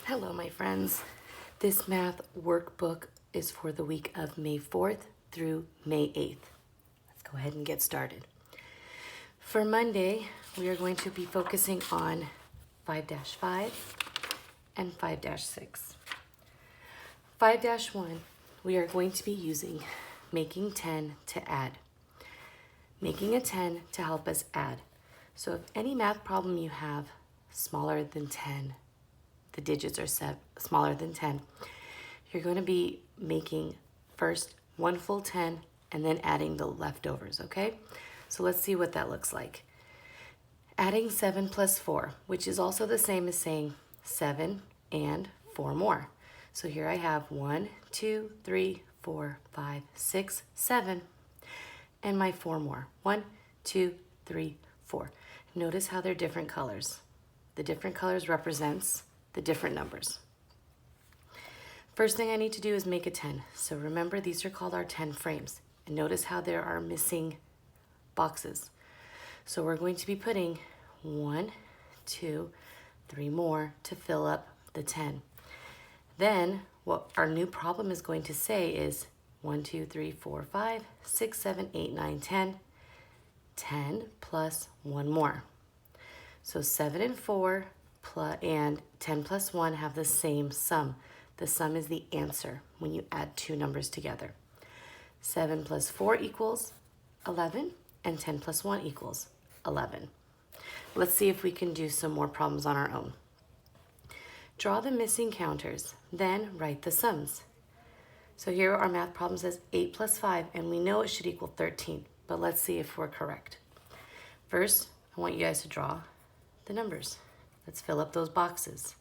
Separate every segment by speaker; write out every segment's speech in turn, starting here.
Speaker 1: Hello, my friends. This math workbook is for the week of May 4th through May 8th. Let's go ahead and get started. For Monday, we are going to be focusing on 5-5 and 5-6. 5-1, we are going to be using making 10 to add. Making a 10 to help us add. So if any math problem you have smaller than 10, the digits are smaller than 10, you're going to be making first one full 10 and then adding the leftovers, okay? So let's see what that looks like. Adding 7 plus 4, which is also the same as saying 7 and 4 more. So here I have 1, 2, 3, 4, 5, 6, 7, and my 4 more. 1, 2, 3, 4. Notice how they're different colors. The different colors represents the different numbers. First thing I need to do is make a 10. So remember, these are called our 10 frames. And notice how there are missing boxes. So we're going to be putting 1, 2, 3 more to fill up the 10. Then what our new problem is going to say is 1, 2, 3, 4, 5, 6, 7, 8, 9, 10. 10 plus 1 more. So 7 and 4 and 10 plus 1 have the same sum. The sum is the answer when you add two numbers together. 7 plus 4 equals 11, and 10 plus 1 equals 11. Let's see if we can do some more problems on our own. Draw the missing counters, then write the sums. So here our math problem says 8 plus 5, and we know it should equal 13, but let's see if we're correct. First, I want you guys to draw the numbers. Let's fill up those boxes,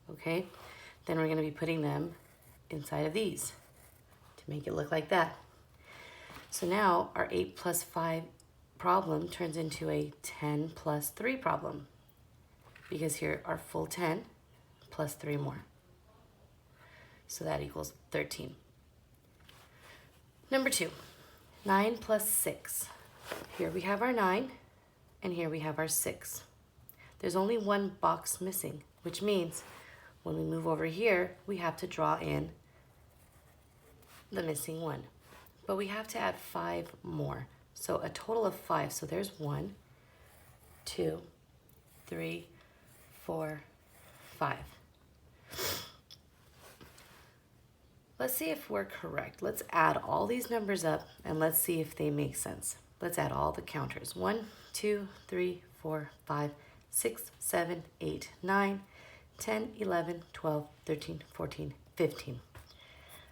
Speaker 1: okay? Then we're gonna be putting them inside of these to make it look like that. So now our 8 plus 5 problem turns into a 10 plus 3 problem, because here are full 10 plus 3 more. So that equals 13. Number 2, 9 plus 6. Here we have our 9, and here we have our 6. There's only one box missing, which means when we move over here, we have to draw in the missing one. But we have to add 5 more. So a total of 5. So there's 1, 2, 3, 4, 5. Let's see if we're correct. Let's add all these numbers up and let's see if they make sense. Let's add all the counters. 1, 2, 3, 4, 5, 6, 7, 8, 9, 10, 11, 12, 13, 14, 15.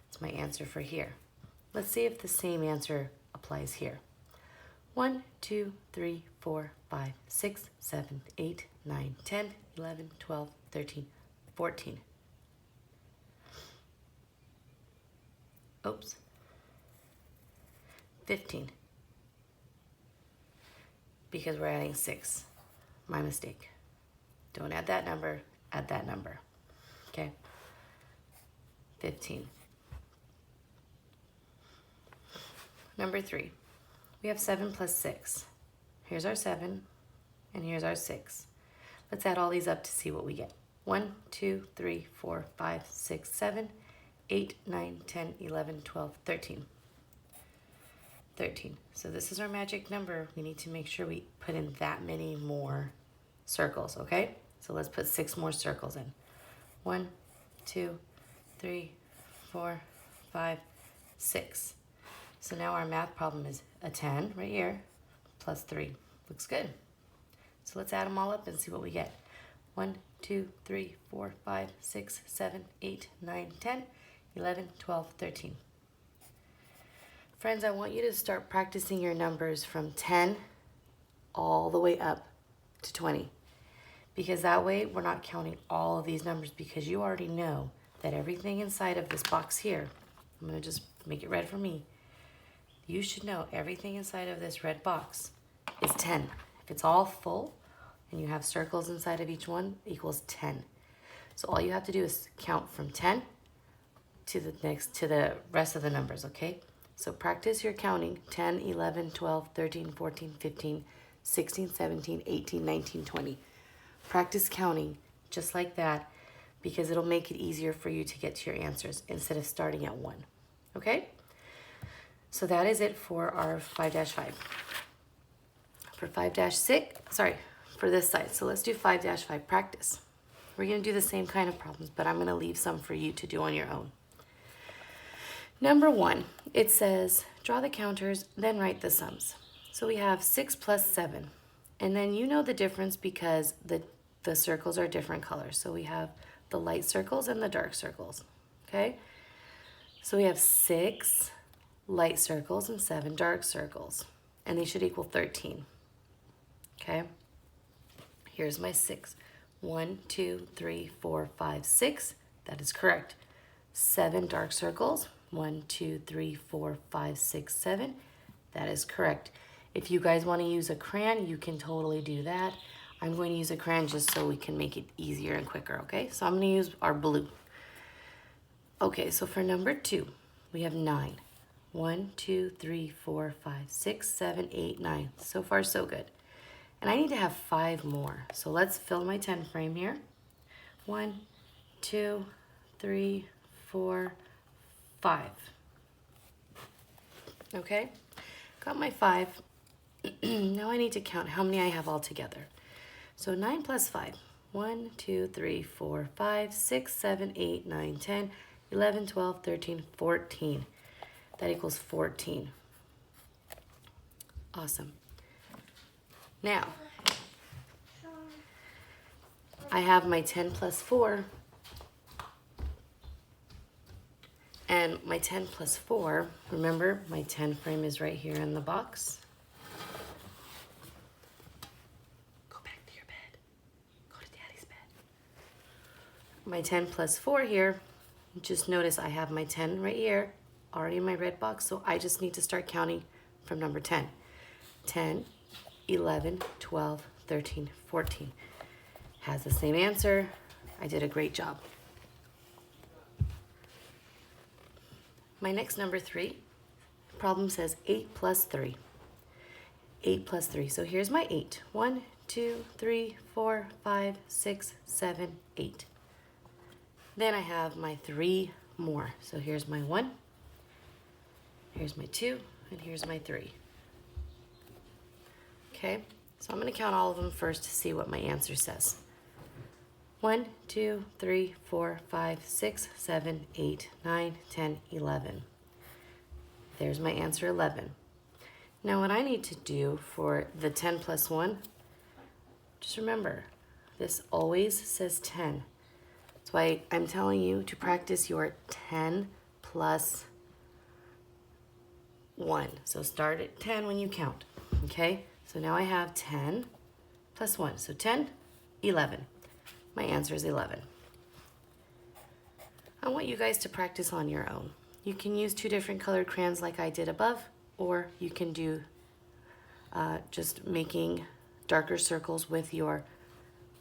Speaker 1: That's my answer for here. Let's see if the same answer applies here. 1, 2, 3, 4, 5, 6, 7, 8, 9, 10, 11, 12, 13, 14. Oops. 15. Because we're adding 6. My mistake. Don't add that number, add that number. Okay? 15. Number 3. We have 7 plus 6. Here's our 7, and here's our 6. Let's add all these up to see what we get. 1, 2, 3, 4, 5, 6, 7, 8, 9, 10, 11, 12, 13. 13. So this is our magic number. We need to make sure we put in that many more circles, okay? So let's put 6 more circles in. 1, 2, 3, 4, 5, 6. So now our math problem is a 10 right here plus 3. Looks good. So let's add them all up and see what we get. 1, 2, 3, 4, 5, 6, 7, 8, 9, 10, 11, 12, 13. Friends, I want you to start practicing your numbers from 10 all the way up to 20. Because that way we're not counting all of these numbers, because you already know that everything inside of this box here, I'm going to just make it red for me. You should know everything inside of this red box is 10. If it's all full and you have circles inside of each one, equals 10. So all you have to do is count from 10 to the rest of the numbers, okay? So practice your counting 10, 11, 12, 13, 14, 15, 16, 17, 18, 19, 20. Practice counting just like that because it'll make it easier for you to get to your answers instead of starting at 1. Okay? So that is it for our 5-5. For 5-6, sorry, for this side. So let's do 5-5 practice. We're going to do the same kind of problems, but I'm going to leave some for you to do on your own. Number 1, it says, draw the counters, then write the sums. So we have 6 plus 7. And then you know the difference because the circles are different colors. So we have the light circles and the dark circles. Okay? So we have 6 light circles and 7 dark circles. And they should equal 13. Okay? Here's my 6. 1, 2, 3, 4, 5, 6. That is correct. 7 dark circles. 1, 2, 3, 4, 5, 6, 7. That is correct. If you guys want to use a crayon, you can totally do that. I'm going to use a crayon just so we can make it easier and quicker, okay? So I'm going to use our blue. Okay, so for number 2, we have 9. 1, 2, 3, 4, 5, 6, 7, 8, 9. So far, so good. And I need to have 5 more. So let's fill my 10 frame here. 1, 2, 3, 4, 5. Okay, got my 5. Now I need to count how many I have all together. So 9 plus 5. 1, 2, 3, 4, 5, 6, 7, 8, 9, 10, 11, 12, 13, 14. That equals 14. Awesome. Now, I have my 10 plus 4. And my 10 plus 4, remember, my 10 frame is right here in the box. Go back to your bed. Go to Daddy's bed. My 10 plus 4 here, just notice I have my 10 right here, already in my red box, so I just need to start counting from number 10. 10, 11, 12, 13, 14. Has the same answer. I did a great job. My next number 3, problem says 8 plus 3. 8 plus 3. So here's my 8. 1, 2, 3, 4, 5, 6, 7, 8. Then I have my 3 more. So here's my 1, here's my 2, and here's my 3. Okay, so I'm going to count all of them first to see what my answer says. 1, 2, 3, 4, 5, 6, 7, 8, 9, 10, 11. There's my answer, 11. Now what I need to do for the 10 plus 1, just remember, this always says 10. That's why I'm telling you to practice your 10 plus 1. So start at 10 when you count, okay? So now I have 10 plus 1. So 10, 11. My answer is 11. I want you guys to practice on your own. You can use 2 different colored crayons like I did above, or you can do just making darker circles with your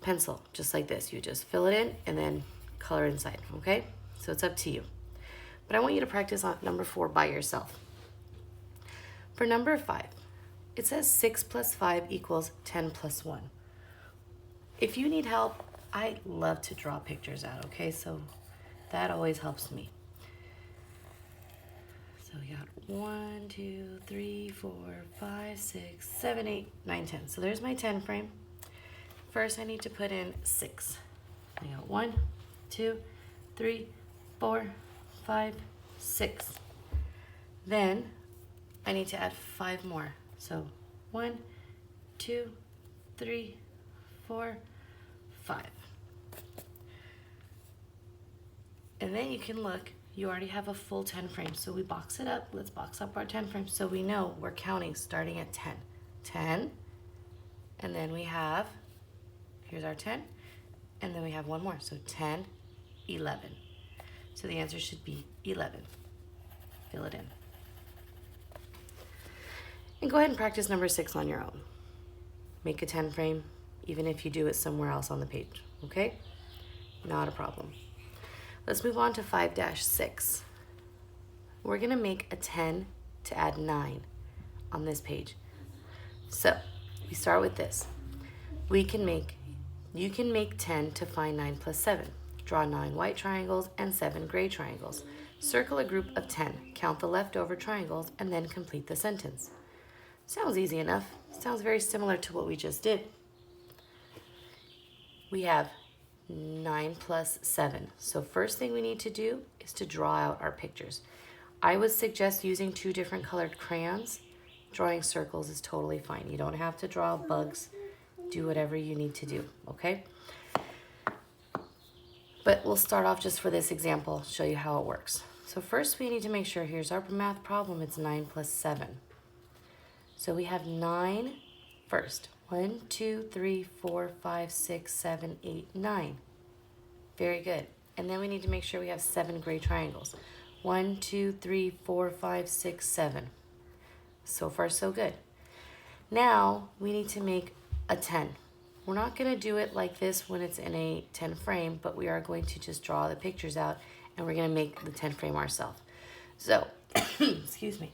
Speaker 1: pencil, just like this. You just fill it in and then color inside, okay? So it's up to you. But I want you to practice on number 4 by yourself. For number 5, it says 6 plus 5 equals 10 plus 1. If you need help, I love to draw pictures out, okay? So that always helps me. So we got 1, 2, 3, 4, 5, 6, 7, 8, 9, 10. So there's my 10 frame. First, I need to put in 6. I got 1, 2, 3, 4, 5, 6. Then I need to add 5 more. So 1, 2, 3, 4, 5. And then you can look, you already have a full 10 frames. So we box it up. Let's box up our 10 frames so we know we're counting starting at 10. 10, and then we have, here's our 10, and then we have 1 more. So 10, 11. So the answer should be 11. Fill it in. And go ahead and practice number 6 on your own. Make a 10 frame, even if you do it somewhere else on the page, okay? Not a problem. Let's move on to 5-6. We're gonna make a 10 to add 9 on this page. So we start with this. You can make 10 to find 9 plus 7. Draw 9 white triangles and 7 gray triangles. Circle a group of 10. Count the leftover triangles and then complete the sentence. Sounds easy enough. Sounds very similar to what we just did. We have 9 plus 7. So first thing we need to do is to draw out our pictures. I would suggest using 2 different colored crayons. Drawing circles is totally fine. You don't have to draw bugs. Do whatever you need to do, okay? But we'll start off just for this example, show you how it works. So first we need to make sure, here's our math problem, it's 9 plus 7. So we have 9 first. 1, 2, 3, 4, 5, 6, 7, 8, 9. Very good. And then we need to make sure we have 7 gray triangles. 1, 2, 3, 4, 5, 6, 7. So far, so good. Now we need to make a 10. We're not going to do it like this when it's in a 10 frame, but we are going to just draw the pictures out and we're going to make the 10 frame ourselves. So, excuse me.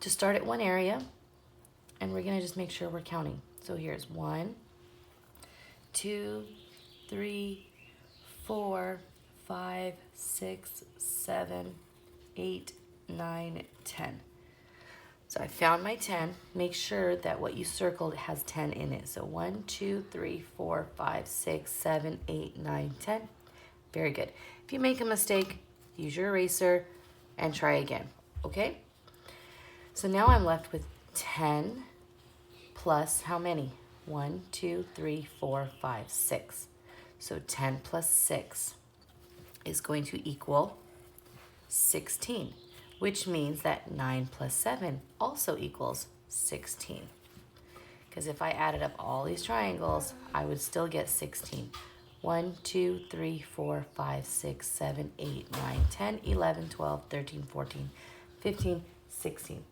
Speaker 1: To start at one area, and we're going to just make sure we're counting. So here's 1, 2, 3, 4, 5, 6, 7, 8, 9, 10. So I found my 10. Make sure that what you circled has 10 in it. So 1, 2, 3, 4, 5, 6, 7, 8, 9, 10. Very good. If you make a mistake, use your eraser and try again, okay? So now I'm left with 10 plus how many? 1, 2, 3, 4, 5, 6. So 10 plus 6 is going to equal 16, which means that 9 plus 7 also equals 16. Because if I added up all these triangles, I would still get 16. 1, 2, 3, 4, 5, 6, 7, 8, 9, 10, 11, 12, 13, 14, 15, 16.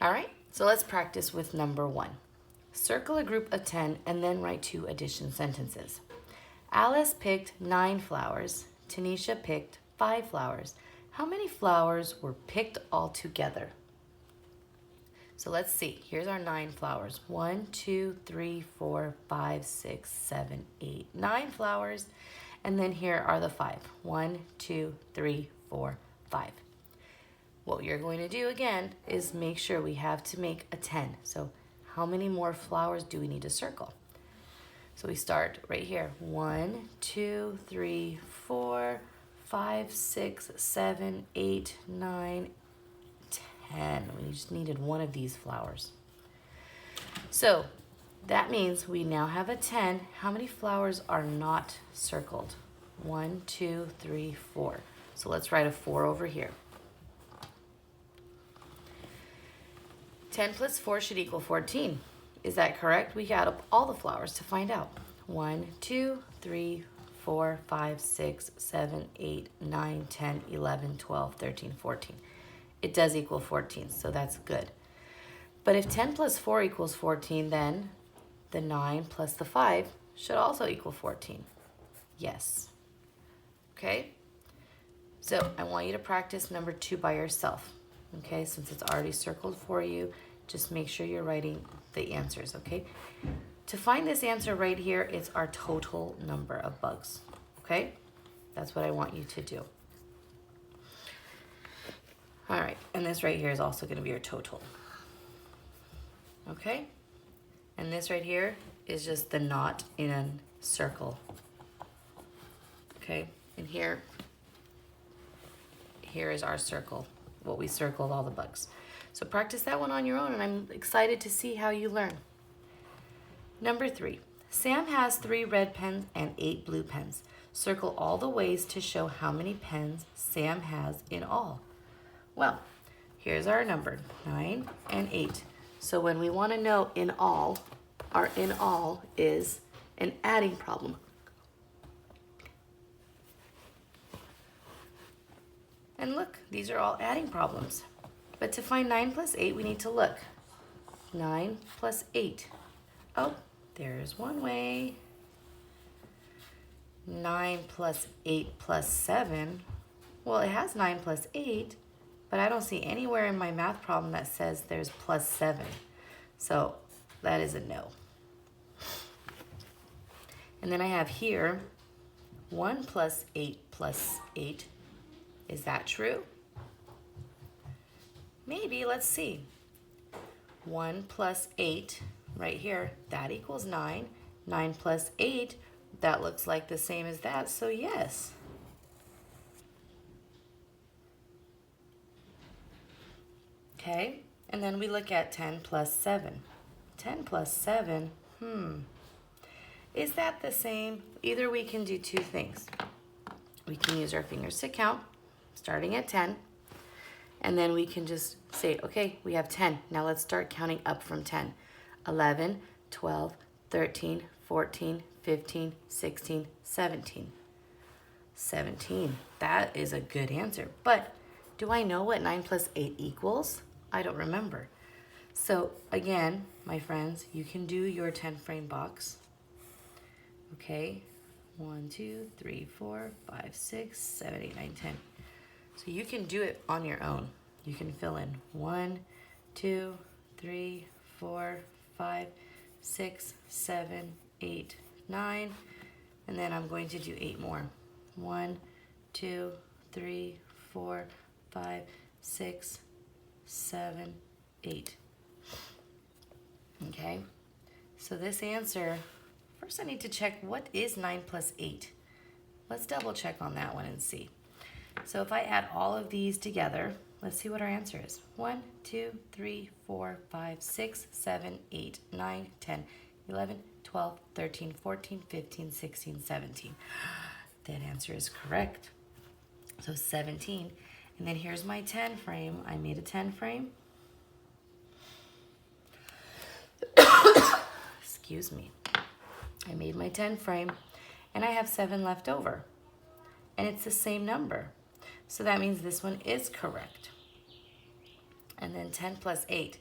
Speaker 1: All right, so let's practice with number 1. Circle a group of 10 and then write 2 addition sentences. Alice picked 9 flowers. Tanisha picked 5 flowers. How many flowers were picked all together? So let's see. Here's our 9 flowers. 1, 2, 3, 4, 5, 6, 7, 8, 9 flowers. And then here are the 5. 1, 2, 3, 4, 5. What you're going to do again is make sure we have to make a 10. So how many more flowers do we need to circle? So we start right here. 1, 2, 3, 4, 5, 6, 7, 8, 9, 10. We just needed one of these flowers. So that means we now have a 10. How many flowers are not circled? 1, 2, 3, 4. So let's write a 4 over here. 10 plus 4 should equal 14. Is that correct? We add up all the flowers to find out. 1, 2, 3, 4, 5, 6, 7, 8, 9, 10, 11, 12, 13, 14. It does equal 14, so that's good. But if 10 plus 4 equals 14, then the 9 plus the 5 should also equal 14. Yes. Okay? So I want you to practice number 2 by yourself. Okay, since it's already circled for you, just make sure you're writing the answers, okay? To find this answer right here, it's our total number of bugs, okay? That's what I want you to do. All right, and this right here is also gonna be our total. Okay? And this right here is just the knot in a circle. Okay, and here is our circle, what we circled all the bugs. So practice that one on your own, and I'm excited to see how you learn. Number 3, Sam has 3 red pens and 8 blue pens. Circle all the ways to show how many pens Sam has in all. Well, here's our number, 9 and 8. So when we want to know in all, our in all is an adding problem. And look, these are all adding problems. But to find 9 plus 8, we need to look. 9 plus 8. Oh, there's one way. 9 plus 8 plus 7. Well, it has 9 plus 8, but I don't see anywhere in my math problem that says there's plus 7. So That is a no. And then I have here 1 plus 8 plus 8. Is that true? Maybe, let's see. 1 plus 8 right here, that equals 9. 9 plus 8, that looks like the same as that, so yes. Okay, and then we look at 10 plus 7. 10 plus 7, is that the same? Either we can do two things. We can use our fingers to count, starting at 10, and then we can just say, okay, we have 10. Now let's start counting up from 10. 11, 12, 13, 14, 15, 16, 17. 17. That is a good answer. But do I know what 9 plus 8 equals? I don't remember. So again, my friends, you can do your 10 frame box. Okay, 1, 2, 3, 4, 5, 6, 7, 8, 9, 10. So you can do it on your own. You can fill in 1, 2, 3, 4, 5, 6, 7, 8, 9, and then I'm going to do 8 more. 1, 2, 3, 4, 5, 6, 7, 8. Okay, so this answer, first I need to check what is 9 plus 8. Let's double check on that one and see. So if I add all of these together, let's see what our answer is. 1, 2, 3, 4, 5, 6, 7, 8, 9, 10, 11, 12, 13, 14, 15, 16, 17. That answer is correct. So 17. And then here's my 10 frame. I made a 10 frame. Excuse me. I made my 10 frame and I have 7 left over. And it's the same number. So that means this one is correct. And then 10 plus 8.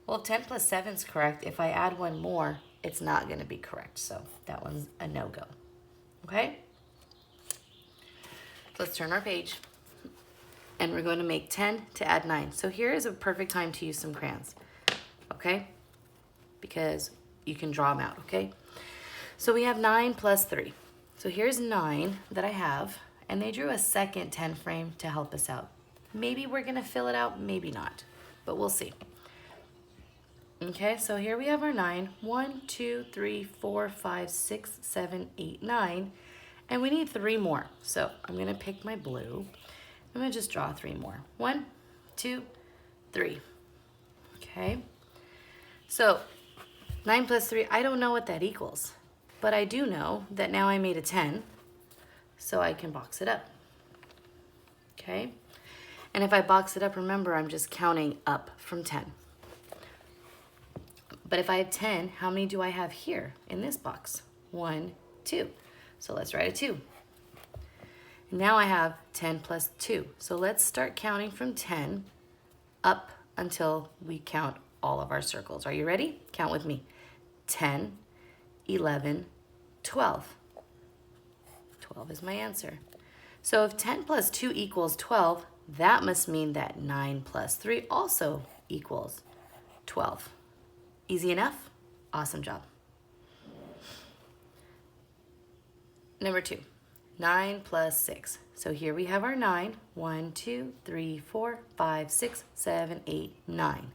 Speaker 1: Well, if 10 plus 7 is correct, if I add one more, it's not going to be correct. So that one's a no-go. Okay? Let's turn our page. And we're going to make 10 to add 9. So here is a perfect time to use some crayons. Okay? Because you can draw them out, okay? So we have 9 plus 3. So here's 9 that I have. And they drew a second 10 frame to help us out. Maybe we're going to fill it out, maybe not. But we'll see. Okay, so here we have our 9. 1, 2, 3, 4, 5, 6, 7, 8, 9. And we need 3 more. So I'm going to pick my blue. I'm going to just draw 3 more. 1, 2, 3. Okay. So 9 plus 3, I don't know what that equals. But I do know that now I made a 10. So I can box it up. Okay. And if I box it up, remember, I'm just counting up from 10. But if I have 10, how many do I have here in this box? 1, 2. So let's write a 2. And now I have 10 plus 2. So let's start counting from 10 up until we count all of our circles. Are you ready? Count with me. 10, 11, 12. 12 is my answer. So if 10 plus 2 equals 12, that must mean that 9 plus 3 also equals 12. Easy enough? Awesome job. Number 2, 9 plus 6. So here we have our 9. 1, 2, 3, 4, 5, 6, 7, 8, 9.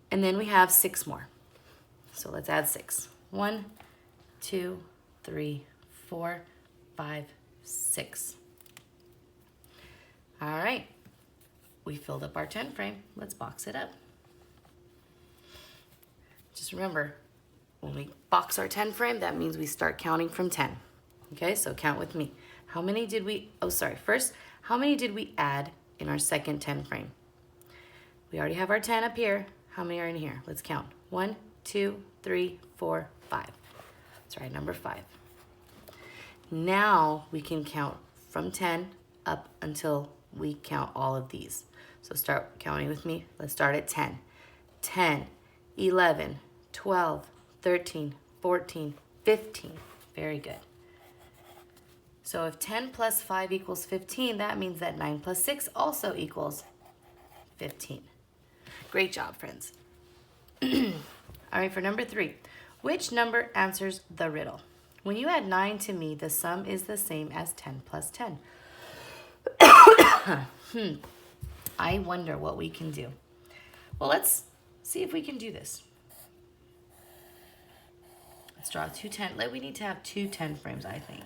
Speaker 1: And then we have 6 more. So let's add 6. 1, 2, 3, 4, 5, 6. All right, we filled up our 10 frame. Let's box it up. Just remember, when we box our 10 frame, that means we start counting from 10. Okay, so count with me. How many did we, first, how many did we add in our second 10 frame? We already have our 10 up here. How many are in here? Let's count. 1, 2, 3, 4, 5. Let's write number 5. Now we can count from 10 up until we count all of these. So start counting with me. Let's start at 10. 10, 11, 12, 13, 14, 15. Very good. So if 10 plus 5 equals 15, that means that 9 plus 6 also equals 15. Great job, friends. All right, for number 3, which number answers the riddle? When you add 9 to me, the sum is the same as 10 plus 10. I wonder what we can do. Well, let's see if we can do this. Let's draw 2 10. We need to have 2 10 frames, I think.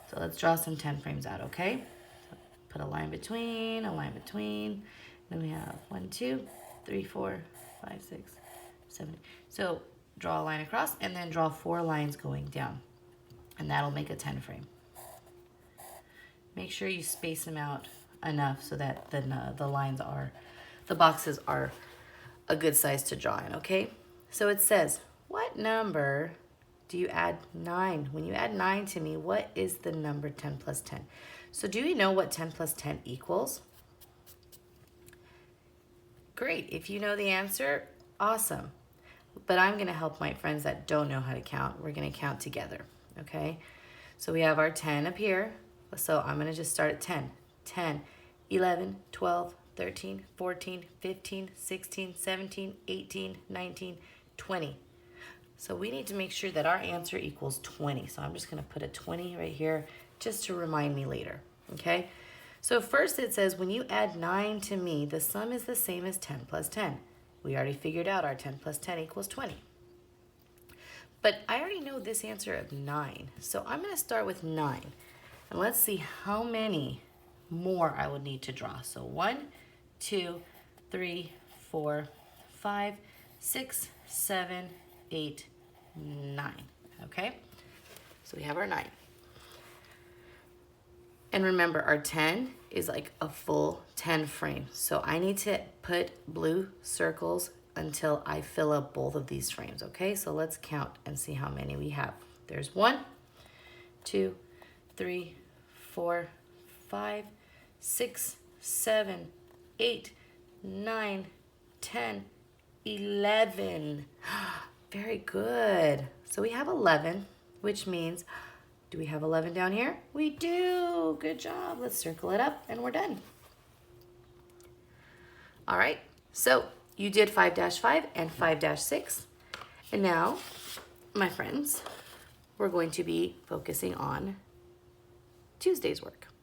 Speaker 1: So let's draw some 10 frames out, okay? So put a line between, a line between. Then we have 1, 2, 3, 4, 5, 6, 7. So draw a line across and then draw 4 lines going down. And that'll make a 10 frame. Make sure you space them out enough so that the lines are, the boxes are a good size to draw in, okay? So it says, what number do you add 9? When you add 9 to me, what is the number 10 plus 10? So do you know what 10 plus 10 equals? Great, if you know the answer, awesome. But I'm gonna help my friends that don't know how to count. We're gonna count together, okay? So we have our 10 up here. So I'm gonna just start at 10. 10, 11, 12, 13, 14, 15, 16, 17, 18, 19, 20. So we need to make sure that our answer equals 20. So I'm just gonna put a 20 right here just to remind me later, okay? So first it says, when you add 9 to me, the sum is the same as 10 plus 10. We already figured out our 10 plus 10 equals 20. But I already know this answer of 9. So I'm gonna start with 9. And let's see how many more I would need to draw. So 1, 2, 3, 4, 5, 6, 7, 8, 9. Okay? So we have our 9. And remember, our 10 is like a full 10 frame. So I need to put blue circles until I fill up both of these frames, okay? So let's count and see how many we have. There's 1, 2, 3, 4, 5, 6, 7, 8, 9, 10, 11. Very good. So we have 11, which means, do we have 11 down here? We do. Good job. Let's circle it up and we're done. All right. So you did 5-5 and 5-6. And now, my friends, we're going to be focusing on Tuesday's work.